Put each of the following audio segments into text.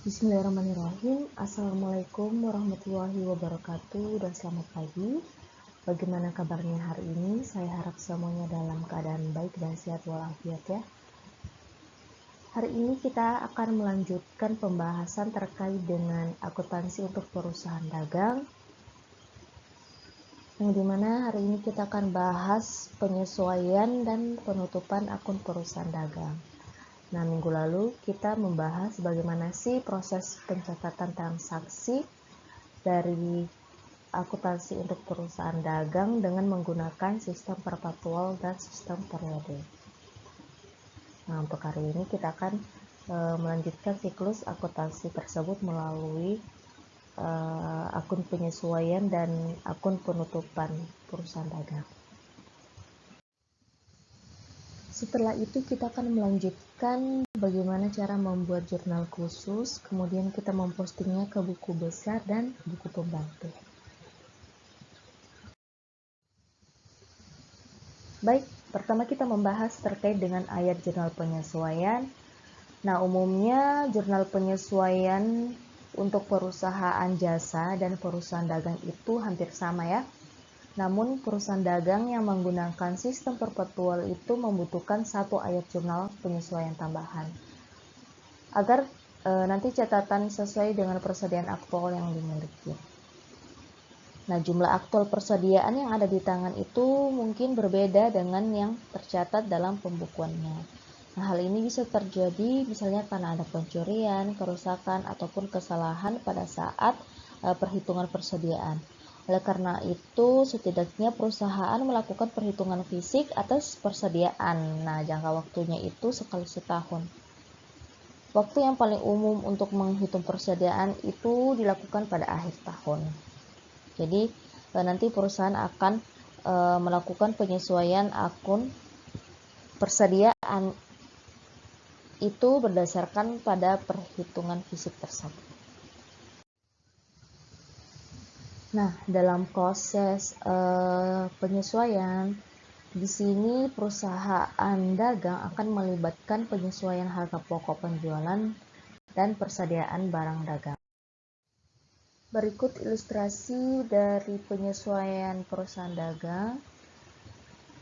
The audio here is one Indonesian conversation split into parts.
Bismillahirrahmanirrahim. Assalamualaikum warahmatullahi wabarakatuh dan selamat pagi. Bagaimana kabarnya hari ini? Saya harap semuanya dalam keadaan baik dan sehat walafiat ya. Hari ini kita akan melanjutkan pembahasan terkait dengan akuntansi untuk perusahaan dagang, yang dimana hari ini kita akan bahas penyesuaian dan penutupan akun perusahaan dagang. Nah, minggu lalu kita membahas bagaimana sih proses pencatatan transaksi dari akuntansi untuk perusahaan dagang dengan menggunakan sistem perpetual dan sistem periode. Nah, untuk hari ini kita akan melanjutkan siklus akuntansi tersebut melalui akun penyesuaian dan akun penutupan perusahaan dagang. Setelah itu kita akan melanjutkan bagaimana cara membuat jurnal khusus, kemudian kita mempostingnya ke buku besar dan buku pembantu. Baik, pertama kita membahas terkait dengan ayat jurnal penyesuaian. Nah, umumnya jurnal penyesuaian untuk perusahaan jasa dan perusahaan dagang itu hampir sama ya. Namun perusahaan dagang yang menggunakan sistem perpetual itu membutuhkan satu ayat jurnal penyesuaian tambahan agar nanti catatan sesuai dengan persediaan aktual yang dimiliki. Nah, jumlah aktual persediaan yang ada di tangan itu mungkin berbeda dengan yang tercatat dalam pembukuannya. Nah, hal ini bisa terjadi misalnya karena ada pencurian, kerusakan, ataupun kesalahan pada saat perhitungan persediaan. Oleh karena itu, setidaknya perusahaan melakukan perhitungan fisik atas persediaan. Nah, jangka waktunya itu sekali setahun. Waktu yang paling umum untuk menghitung persediaan itu dilakukan pada akhir tahun. Jadi, nanti perusahaan akan melakukan penyesuaian akun persediaan itu berdasarkan pada perhitungan fisik tersebut. Nah, dalam proses penyesuaian, di sini perusahaan dagang akan melibatkan penyesuaian harga pokok penjualan dan persediaan barang dagang. Berikut ilustrasi dari penyesuaian perusahaan dagang.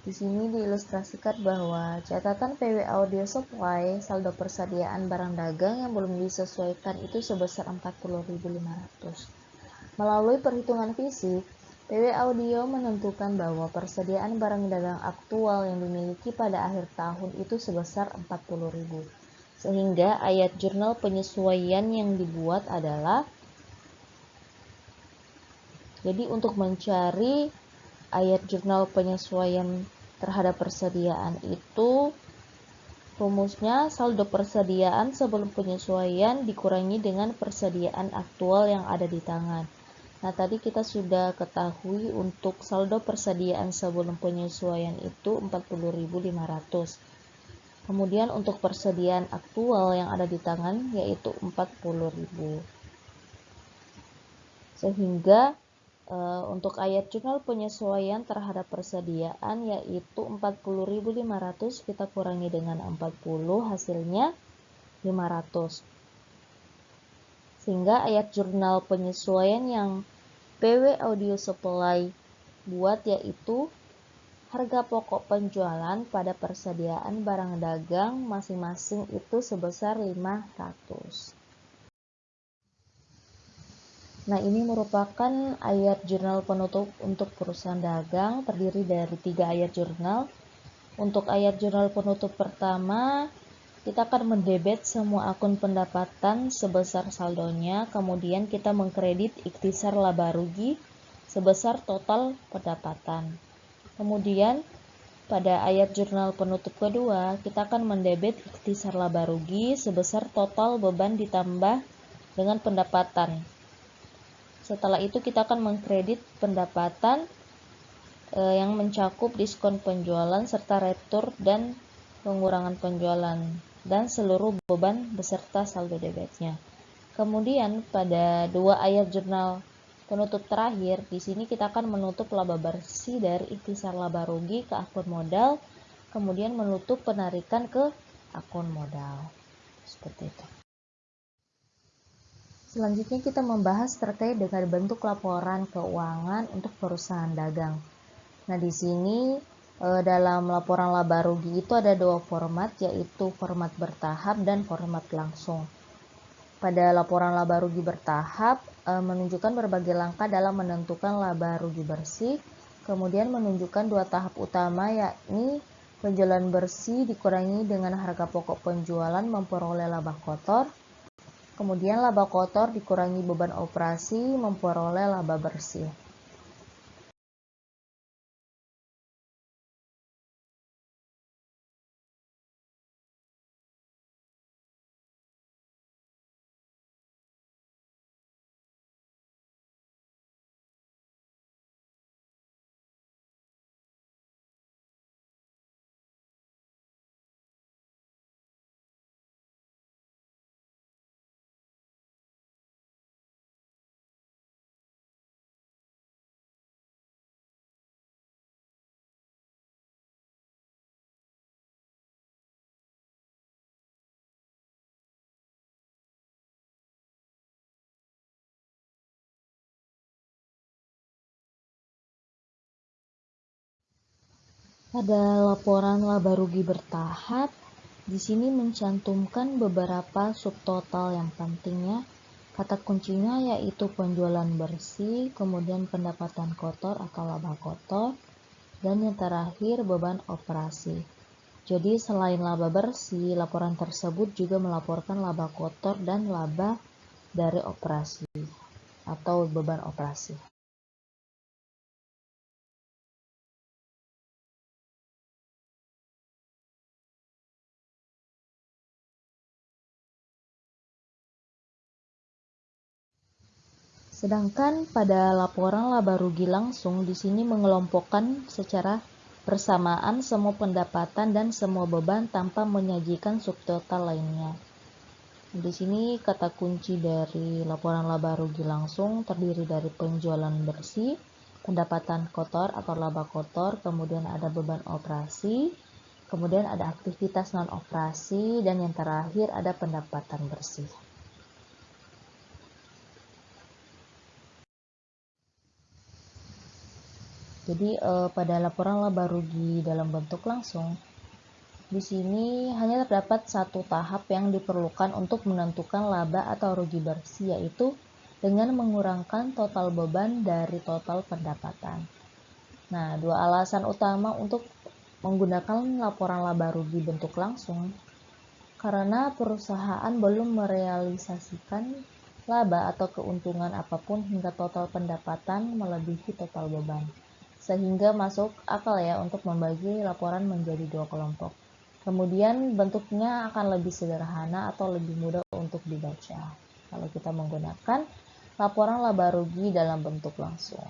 Di sini diilustrasikan bahwa catatan PW Audio Supply saldo persediaan barang dagang yang belum disesuaikan itu sebesar 40.500. Melalui perhitungan fisik, PW Audio menentukan bahwa persediaan barang dagang aktual yang dimiliki pada akhir tahun itu sebesar 40.000. Sehingga ayat jurnal penyesuaian yang dibuat adalah, jadi untuk mencari ayat jurnal penyesuaian terhadap persediaan itu, rumusnya saldo persediaan sebelum penyesuaian dikurangi dengan persediaan aktual yang ada di tangan. Nah, tadi kita sudah ketahui untuk saldo persediaan sebelum penyesuaian itu 40.500. Kemudian untuk persediaan aktual yang ada di tangan yaitu 40.000. Sehingga untuk ayat jurnal penyesuaian terhadap persediaan yaitu 40.500 kita kurangi dengan 40, hasilnya 500. Sehingga ayat jurnal penyesuaian yang PW Audio Supply buat yaitu harga pokok penjualan pada persediaan barang dagang masing-masing itu sebesar 500. Nah, ini merupakan ayat jurnal penutup untuk perusahaan dagang, terdiri dari 3 ayat jurnal. Untuk ayat jurnal penutup pertama, kita akan mendebet semua akun pendapatan sebesar saldonya, kemudian kita mengkredit ikhtisar laba rugi sebesar total pendapatan. Kemudian pada ayat jurnal penutup kedua, kita akan mendebet ikhtisar laba rugi sebesar total beban ditambah dengan pendapatan. Setelah itu kita akan mengkredit pendapatan yang mencakup diskon penjualan serta retur dan pengurangan penjualan dan seluruh beban beserta saldo debitnya. Kemudian pada 2 ayat jurnal penutup terakhir, di sini kita akan menutup laba bersih dari ikhtisar laba rugi ke akun modal, kemudian menutup penarikan ke akun modal. Seperti itu. Selanjutnya kita membahas terkait dengan bentuk laporan keuangan untuk perusahaan dagang. Nah, di sini dalam laporan laba rugi itu ada dua format, yaitu format bertahap dan format langsung. Pada laporan laba rugi bertahap menunjukkan berbagai langkah dalam menentukan laba rugi bersih, kemudian menunjukkan dua tahap utama, yakni penjualan bersih dikurangi dengan harga pokok penjualan memperoleh laba kotor, kemudian laba kotor dikurangi beban operasi memperoleh laba bersih. Pada laporan laba rugi bertahap, di sini mencantumkan beberapa subtotal yang pentingnya. Kata kuncinya yaitu penjualan bersih, kemudian pendapatan kotor atau laba kotor, dan yang terakhir beban operasi. Jadi selain laba bersih, laporan tersebut juga melaporkan laba kotor dan laba dari operasi atau beban operasi. Sedangkan pada laporan laba rugi langsung di sini mengelompokkan secara bersamaan semua pendapatan dan semua beban tanpa menyajikan subtotal lainnya. Di sini kata kunci dari laporan laba rugi langsung terdiri dari penjualan bersih, pendapatan kotor atau laba kotor, kemudian ada beban operasi, kemudian ada aktivitas non operasi, dan yang terakhir ada pendapatan bersih. Jadi pada laporan laba rugi dalam bentuk langsung, di sini hanya terdapat satu tahap yang diperlukan untuk menentukan laba atau rugi bersih, yaitu dengan mengurangkan total beban dari total pendapatan. Nah, dua alasan utama untuk menggunakan laporan laba rugi bentuk langsung, karena perusahaan belum merealisasikan laba atau keuntungan apapun hingga total pendapatan melebihi total beban, sehingga masuk akal ya untuk membagi laporan menjadi dua kelompok. Kemudian bentuknya akan lebih sederhana atau lebih mudah untuk dibaca kalau kita menggunakan laporan laba rugi dalam bentuk langsung.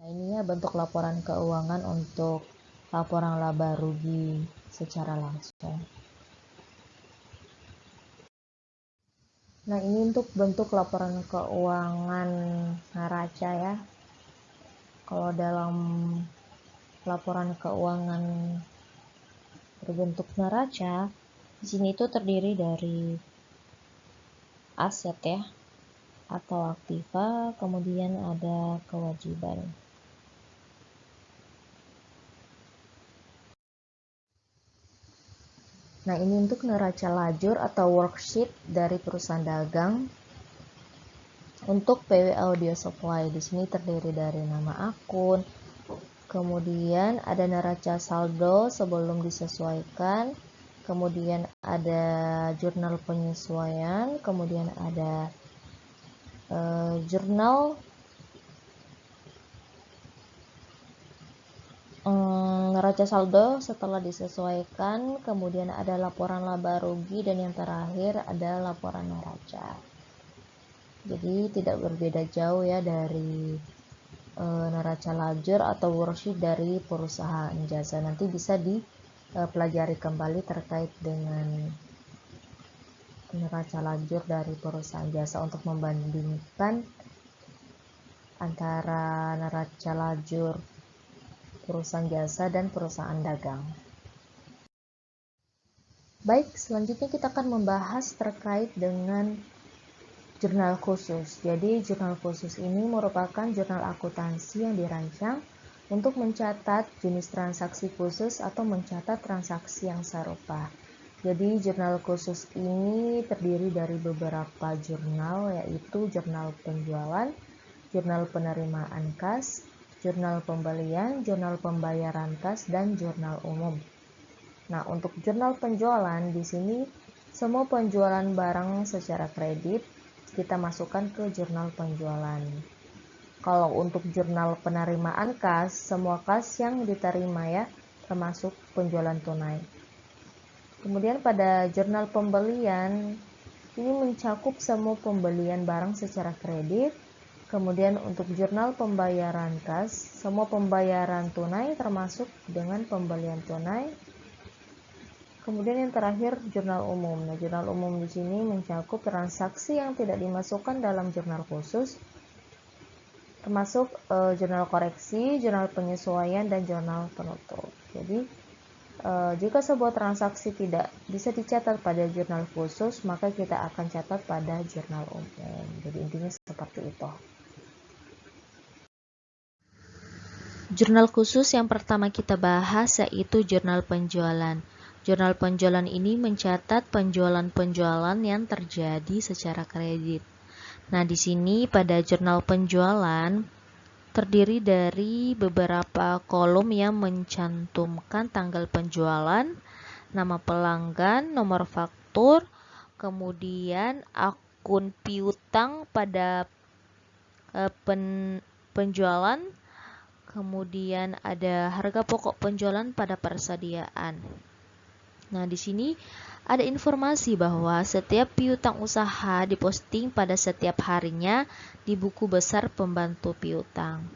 Nah, ini ya bentuk laporan keuangan untuk laporan laba rugi secara langsung. Nah, ini untuk bentuk laporan keuangan neraca ya. Kalau dalam laporan keuangan berbentuk neraca, di sini itu terdiri dari aset ya atau aktiva, kemudian ada kewajiban. Nah, ini untuk neraca lajur atau worksheet dari perusahaan dagang. Untuk PW Audio Supply di sini terdiri dari nama akun, kemudian ada neraca saldo sebelum disesuaikan, kemudian ada jurnal penyesuaian, kemudian ada jurnal neraca saldo setelah disesuaikan, kemudian ada laporan laba rugi, dan yang terakhir ada laporan neraca. Jadi tidak berbeda jauh ya dari neraca lajur atau worksheet dari perusahaan jasa. Nanti bisa dipelajari kembali terkait dengan neraca lajur dari perusahaan jasa untuk membandingkan antara neraca lajur perusahaan jasa dan perusahaan dagang. Baik, selanjutnya kita akan membahas terkait dengan jurnal khusus. Jadi jurnal khusus ini merupakan jurnal akuntansi yang dirancang untuk mencatat jenis transaksi khusus atau mencatat transaksi yang serupa. Jadi jurnal khusus ini terdiri dari beberapa jurnal, yaitu jurnal penjualan, jurnal penerimaan kas, jurnal pembelian, jurnal pembayaran kas, dan jurnal umum. Nah, untuk jurnal penjualan di sini semua penjualan barang secara kredit kita masukkan ke jurnal penjualan. Kalau untuk jurnal penerimaan kas, semua kas yang diterima ya, termasuk penjualan tunai. Kemudian pada jurnal pembelian, ini mencakup semua pembelian barang secara kredit. Kemudian untuk jurnal pembayaran kas, semua pembayaran tunai termasuk dengan pembelian tunai. Kemudian yang terakhir jurnal umum. Nah, jurnal umum di sini mencakup transaksi yang tidak dimasukkan dalam jurnal khusus, termasuk jurnal koreksi, jurnal penyesuaian, dan jurnal penutup. Jadi jika sebuah transaksi tidak bisa dicatat pada jurnal khusus, maka kita akan catat pada jurnal umum. Jadi intinya seperti itu. Jurnal khusus yang pertama kita bahas yaitu jurnal penjualan. Jurnal penjualan ini mencatat penjualan-penjualan yang terjadi secara kredit. Nah, di sini pada jurnal penjualan terdiri dari beberapa kolom yang mencantumkan tanggal penjualan, nama pelanggan, nomor faktur, kemudian akun piutang pada penjualan, kemudian ada harga pokok penjualan pada persediaan. Nah, di sini ada informasi bahwa setiap piutang usaha diposting pada setiap harinya di buku besar pembantu piutang.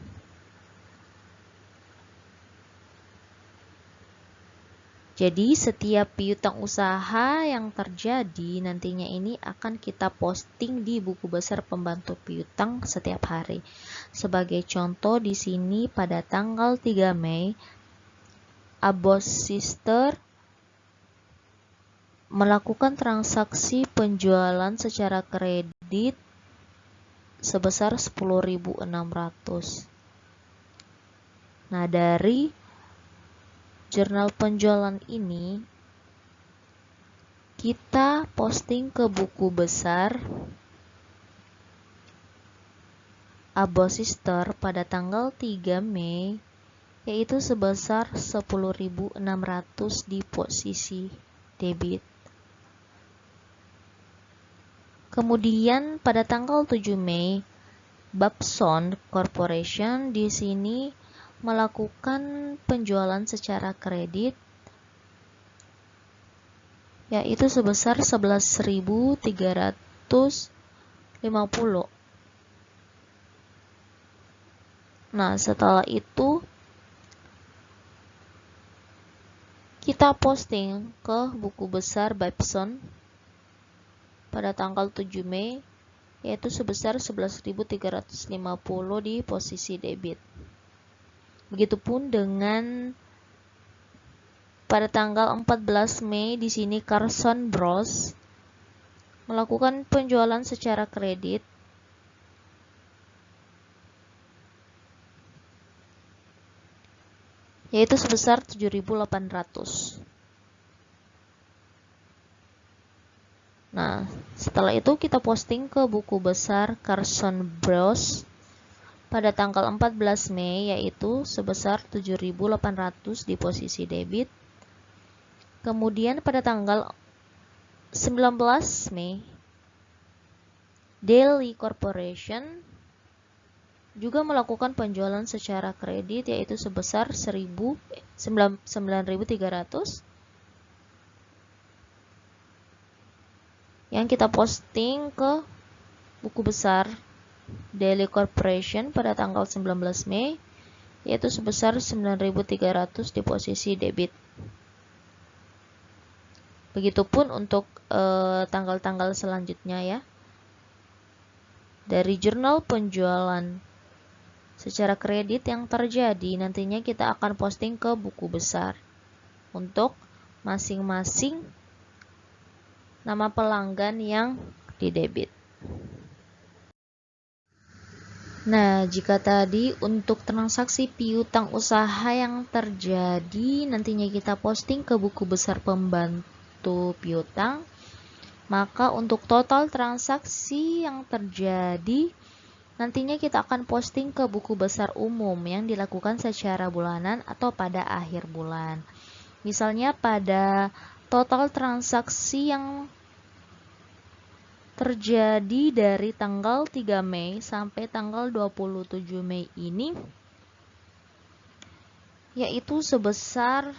Jadi setiap piutang usaha yang terjadi nantinya ini akan kita posting di buku besar pembantu piutang setiap hari. Sebagai contoh di sini pada tanggal 3 Mei, Abos Sister melakukan transaksi penjualan secara kredit sebesar 10.600. Nah, dari jurnal penjualan ini kita posting ke buku besar Abos Sister pada tanggal 3 Mei yaitu sebesar 10.600 di posisi debit. Kemudian pada tanggal 7 Mei, Babson Corporation di sini melakukan penjualan secara kredit yaitu sebesar 11.350. Nah, setelah itu kita posting ke buku besar Babson pada tanggal 7 Mei yaitu sebesar 11.350 di posisi debit. Begitupun dengan pada tanggal 14 Mei di sini Carson Bros melakukan penjualan secara kredit yaitu sebesar 7.800. Nah, setelah itu kita posting ke buku besar Carson Bros pada tanggal 14 Mei yaitu sebesar 7.800 di posisi debit. Kemudian pada tanggal 19 Mei, Daily Corporation juga melakukan penjualan secara kredit yaitu sebesar 9.300 yang kita posting ke buku besar Daily Corporation pada tanggal 19 Mei yaitu sebesar 9.300 di posisi debit. Begitupun untuk tanggal-tanggal selanjutnya ya. Dari jurnal penjualan secara kredit yang terjadi nantinya kita akan posting ke buku besar untuk masing-masing nama pelanggan yang didebit. Nah, jika tadi untuk transaksi piutang usaha yang terjadi nantinya kita posting ke buku besar pembantu piutang, maka untuk total transaksi yang terjadi nantinya kita akan posting ke buku besar umum yang dilakukan secara bulanan atau pada akhir bulan. Misalnya pada total transaksi yang terjadi dari tanggal 3 Mei sampai tanggal 27 Mei ini yaitu sebesar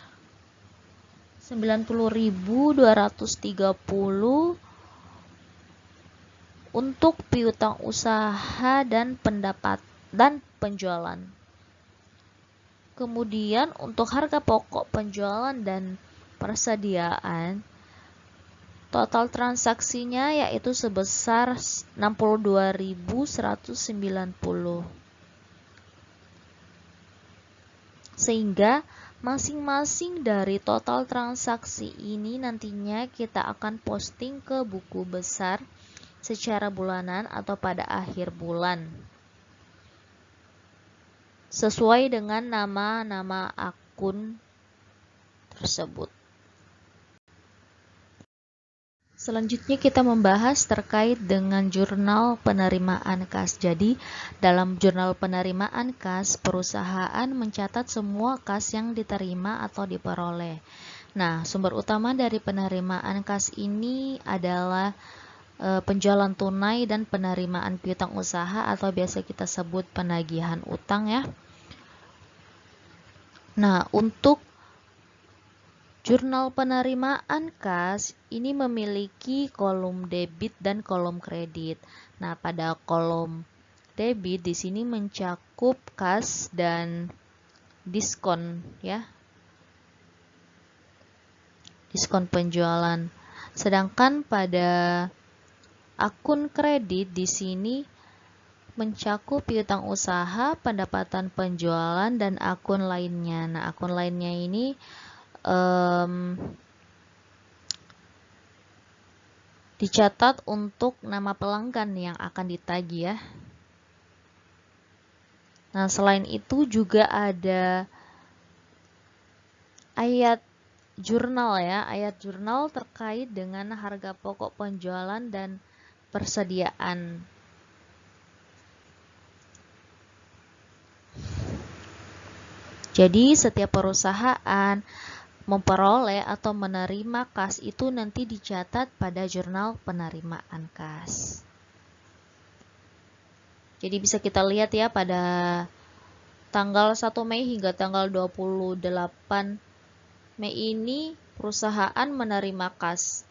90.230 untuk piutang usaha dan penjualan. Kemudian untuk harga pokok penjualan dan persediaan total transaksinya yaitu sebesar 62.190. Sehingga masing-masing dari total transaksi ini nantinya kita akan posting ke buku besar secara bulanan atau pada akhir bulan. Sesuai dengan nama-nama akun tersebut. Selanjutnya kita membahas terkait dengan jurnal penerimaan kas. Jadi, dalam jurnal penerimaan kas, perusahaan mencatat semua kas yang diterima atau diperoleh. Nah, sumber utama dari penerimaan kas ini adalah penjualan tunai dan penerimaan piutang usaha atau biasa kita sebut penagihan utang ya. Nah, untuk jurnal penerimaan kas ini memiliki kolom debit dan kolom kredit. Nah, pada kolom debit di sini mencakup kas dan diskon ya. Diskon penjualan. Sedangkan pada akun kredit di sini mencakup piutang usaha, pendapatan penjualan, dan akun lainnya. Nah, akun lainnya ini dicatat untuk nama pelanggan yang akan ditagih ya. Nah, selain itu juga ada ayat jurnal ya, ayat jurnal terkait dengan harga pokok penjualan dan persediaan. Jadi setiap perusahaan memperoleh atau menerima kas itu nanti dicatat pada jurnal penerimaan kas. Jadi bisa kita lihat ya pada tanggal 1 Mei hingga tanggal 28 Mei ini perusahaan menerima kas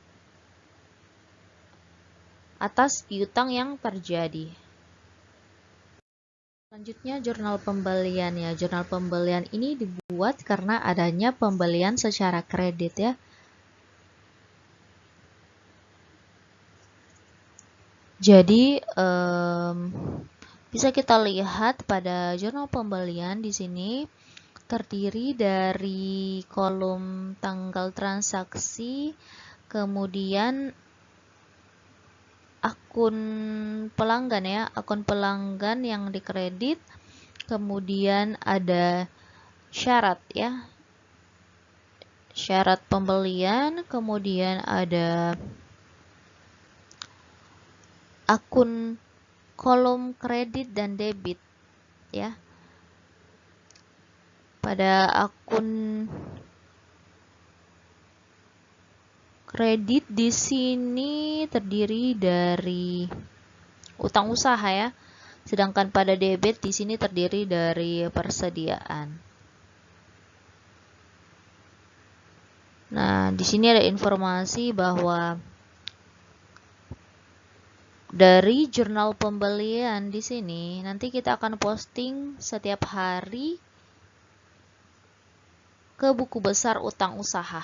atas piutang yang terjadi. Selanjutnya jurnal pembelian ya. Jurnal pembelian ini dibuat karena adanya pembelian secara kredit ya. Jadi bisa kita lihat pada jurnal pembelian di sini terdiri dari kolom tanggal transaksi, kemudian akun pelanggan ya, akun pelanggan yang dikredit, kemudian ada syarat ya, syarat pembelian, kemudian ada akun kolom kredit dan debit ya. Pada akun kredit di sini terdiri dari utang usaha ya. Sedangkan pada debit di sini terdiri dari persediaan. Nah, di sini ada informasi bahwa dari jurnal pembelian di sini nanti kita akan posting setiap hari ke buku besar utang usaha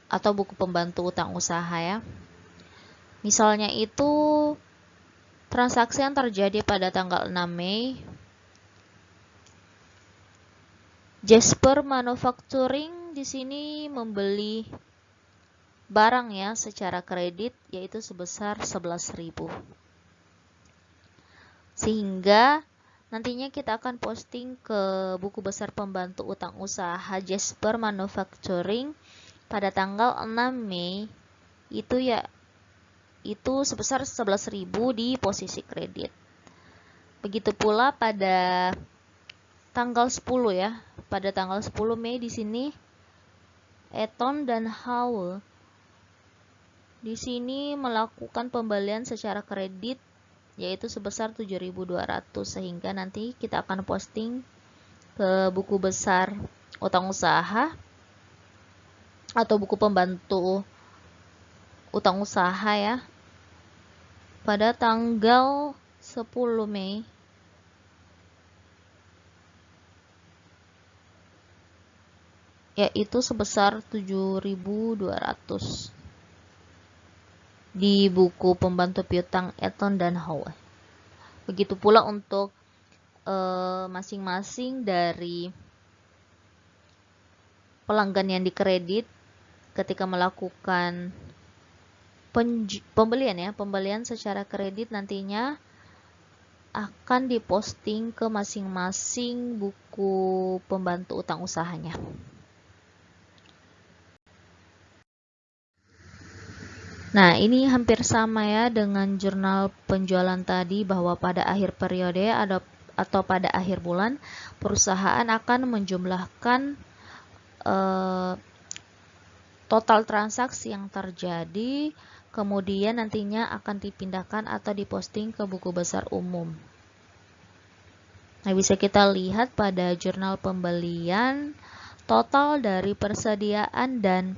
atau buku pembantu utang usaha ya. Misalnya itu transaksi yang terjadi pada tanggal 6 Mei. Jasper Manufacturing di sini membeli barang ya secara kredit, yaitu sebesar 11.000. Sehingga nantinya kita akan posting ke buku besar pembantu utang usaha Jasper Manufacturing pada tanggal 6 Mei itu sebesar 11.000 di posisi kredit. Begitu pula pada tanggal 10 ya. Pada tanggal 10 Mei di sini Eton dan Howell di sini melakukan pembelian secara kredit yaitu sebesar 7.200, sehingga nanti kita akan posting ke buku besar utang usaha atau buku pembantu utang usaha ya pada tanggal 10 Mei yaitu sebesar 7.200 di buku pembantu piutang Eton dan Howell. Begitu pula untuk masing-masing dari pelanggan yang dikredit ketika melakukan pembelian secara kredit nantinya akan diposting ke masing-masing buku pembantu utang usahanya. Nah, ini hampir sama ya dengan jurnal penjualan tadi, bahwa pada akhir periode atau pada akhir bulan perusahaan akan menjumlahkan total transaksi yang terjadi, kemudian nantinya akan dipindahkan atau diposting ke buku besar umum. Nah, bisa kita lihat pada jurnal pembelian total dari persediaan dan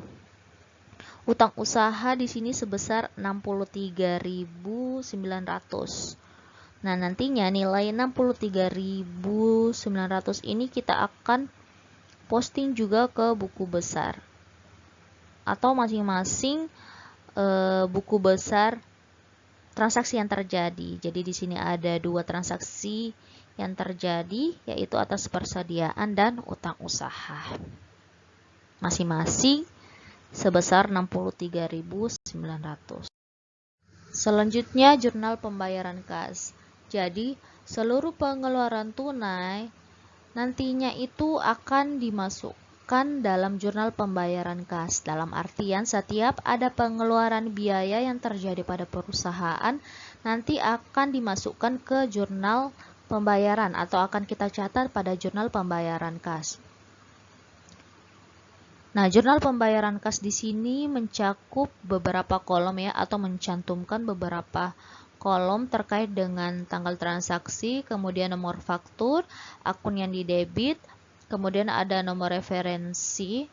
utang usaha di sini sebesar 63.900. Nah, nantinya nilai 63.900 ini kita akan posting juga ke buku besar atau masing-masing buku besar transaksi yang terjadi. Jadi di sini ada 2 transaksi yang terjadi, yaitu atas persediaan dan utang usaha. Masing-masing sebesar 63.900. Selanjutnya jurnal pembayaran kas. Jadi seluruh pengeluaran tunai nantinya itu akan dimasukkan dalam jurnal pembayaran kas. Dalam artian setiap ada pengeluaran biaya yang terjadi pada perusahaan nanti akan dimasukkan ke jurnal pembayaran atau akan kita catat pada jurnal pembayaran kas. Nah, jurnal pembayaran kas di sini mencakup beberapa kolom ya, atau mencantumkan beberapa kolom terkait dengan tanggal transaksi, kemudian nomor faktur, akun yang didebit, kemudian ada nomor referensi,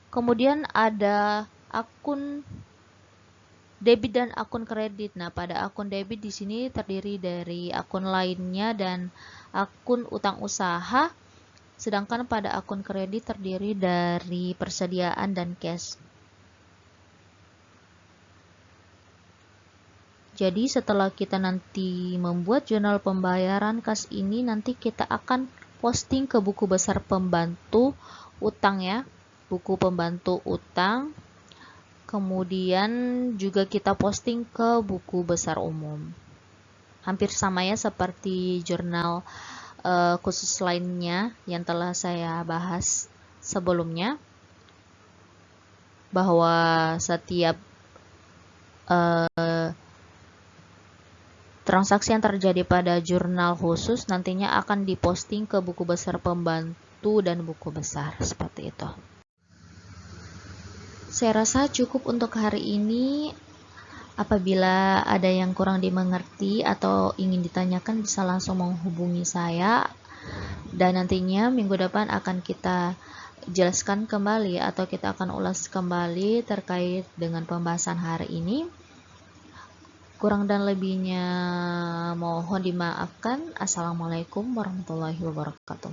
kemudian ada akun debit dan akun kredit. Nah, pada akun debit di sini terdiri dari akun lainnya dan akun utang usaha. Sedangkan pada akun kredit terdiri dari persediaan dan cash. Jadi setelah kita nanti membuat jurnal pembayaran kas ini, nanti kita akan posting ke buku besar pembantu utang ya, buku pembantu utang. Kemudian juga kita posting ke buku besar umum. Hampir sama ya seperti jurnal khusus lainnya yang telah saya bahas sebelumnya, bahwa setiap transaksi yang terjadi pada jurnal khusus nantinya akan diposting ke buku besar pembantu dan buku besar, seperti itu. Saya rasa cukup untuk hari ini. Apabila ada yang kurang dimengerti atau ingin ditanyakan, bisa langsung menghubungi saya, dan nantinya minggu depan akan kita jelaskan kembali atau kita akan ulas kembali terkait dengan pembahasan hari ini. Kurang dan lebihnya mohon dimaafkan. Assalamualaikum warahmatullahi wabarakatuh.